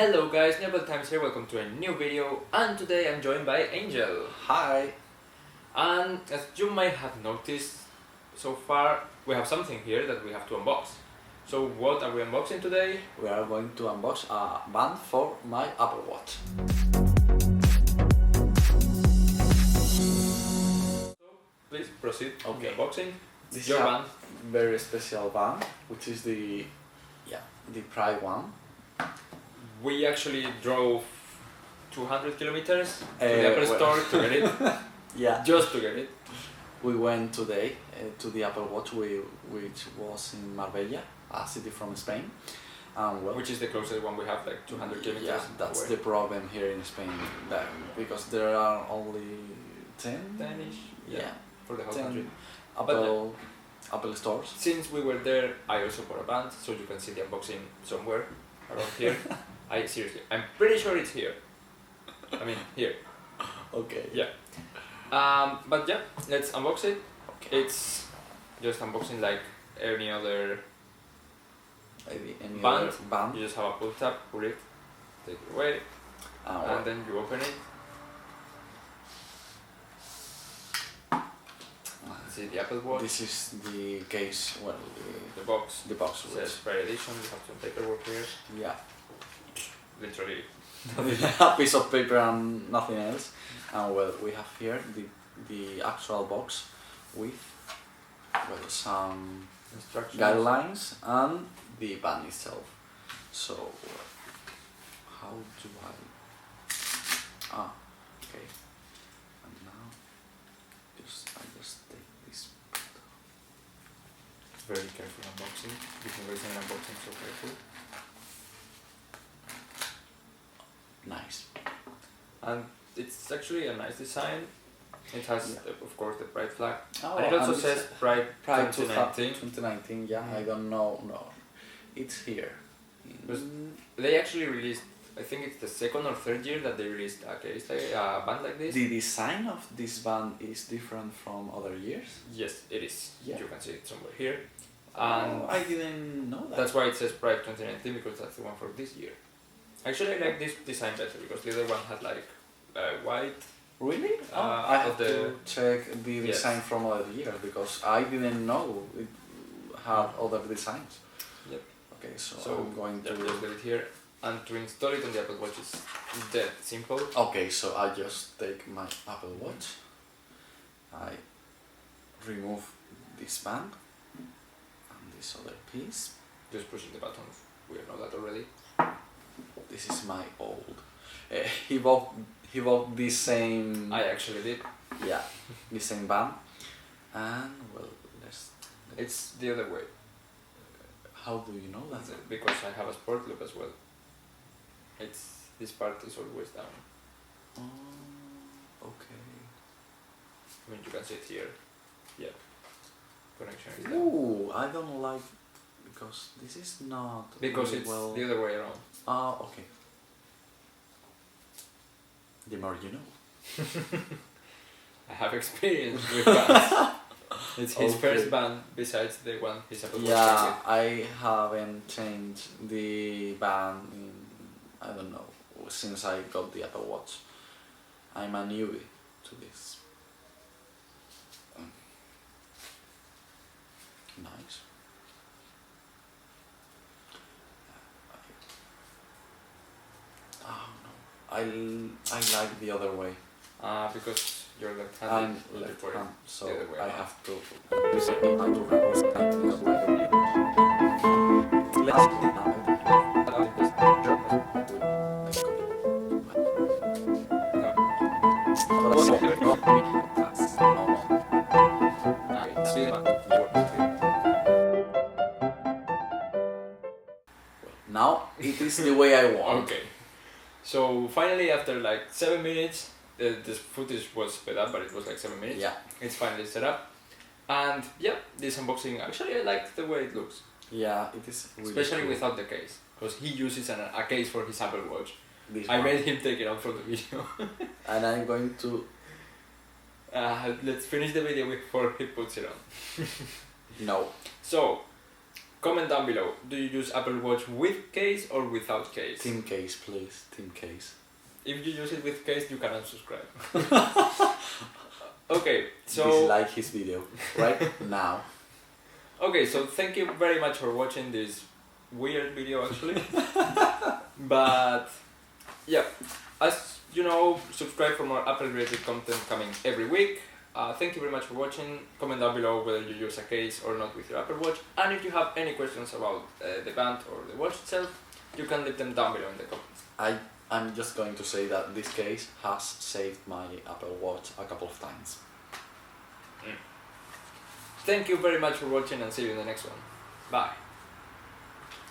Hello guys, Nebel Times here, welcome to a new video, and today I'm joined by Angel. Hi! And as you might have noticed so far, we have something here that we have to unbox. So what are we unboxing today? We are going to unbox a band for my Apple Watch. So please proceed with the Okay. unboxing. This Your is band. a very special band, which is the Pride one. We actually drove 200 kilometers to the Apple well. store to get it. Yeah. Just to get it. We went today to the Apple Watch, which was in Marbella, a city from Spain. Which is the closest one we have, like 200 kilometers Yeah, that's away. the problem here in Spain, because there are only 10? 10-ish, Yeah, for the whole 10 country. Apple stores. Since we were there, I also bought a band, so you can see the unboxing somewhere around here. I'm pretty sure it's here. I mean, here. Okay. Yeah. But yeah, let's unbox it. Okay. It's just unboxing like any other Maybe any band. other band. You just have a pull tab, pull it, take it away, and then you open it. See the Apple Watch. This is the case, well, The box. the box. It says Pride Edition. You have some paperwork here. Yeah. Literally. A piece of paper and nothing else. And well, we have here the actual box with some Instructions. guidelines and the band itself. So how do I? Okay. And now I just take this. Very careful unboxing. You've never seen an unboxing so careful. Nice. And it's actually a nice design. It has, of course, the Pride flag. Oh, and it also and says Pride 2019. 2019, yeah, I don't know, no. It's here. Because they actually released, I think it's the second or third year that they released a case, like a band like this. The design of this band is different from other years? Yes, it is. Yeah. You can see it somewhere here. And I didn't know that. that's why it says Pride 2019, because that's the one for this year. Actually, I like this design better, because the other one had like white. Really? I have the- to check the design from other years, because I didn't know it had other designs. Yep. Okay, so I'm going just to... leave it here. And to install it on the Apple Watch is that simple. Okay, so I just take my Apple Watch, I remove this band and this other piece. Just pushing the buttons. We know that already. This is my old. He bought the same. I actually did. Yeah, the same band, and well, It's the other way. How do you know that? Because I have a sport loop as well. This part is always down. Oh, okay. I mean, you can see it here. Yeah. Connection is down. Ooh, I don't like because this is not. Because really it's well. the other way around. Okay. The more you know. I have experience with bands. It's his Okay. first band besides the one he's Apple Watch Yeah, I haven't changed the band in, I don't know, since I got the Apple Watch. I'm a newbie to this. Nice. Oh no, I like the other way. Because you're left-handed. I'm you left put it hand, so the other way I around. have to. Now it is the way I want. Okay. So finally, after like 7 minutes, this footage was sped up, but it was like 7 minutes. Yeah. It's finally set up. And yeah, this unboxing, actually I like the way it looks. Yeah, it is really Especially cool. without the case. Because he uses a case for his Apple Watch. This I one. made him take it out for the video. And I'm going to. Let's finish the video before he puts it on. No. So, Comment down below. Do you use Apple Watch with case or without case? Team case, please. Team case. If you use it with case, you can unsubscribe. Okay, so Dislike his video right now. okay, so thank you very much for watching this weird video actually. But yeah, as you know, subscribe for more Apple related content coming every week. Thank you very much for watching. Comment down below whether you use a case or not with your Apple Watch, and if you have any questions about the band or the watch itself, you can leave them down below in the comments. I'm just going to say that this case has saved my Apple Watch a couple of times. Thank you very much for watching, and see you in the next one. Bye.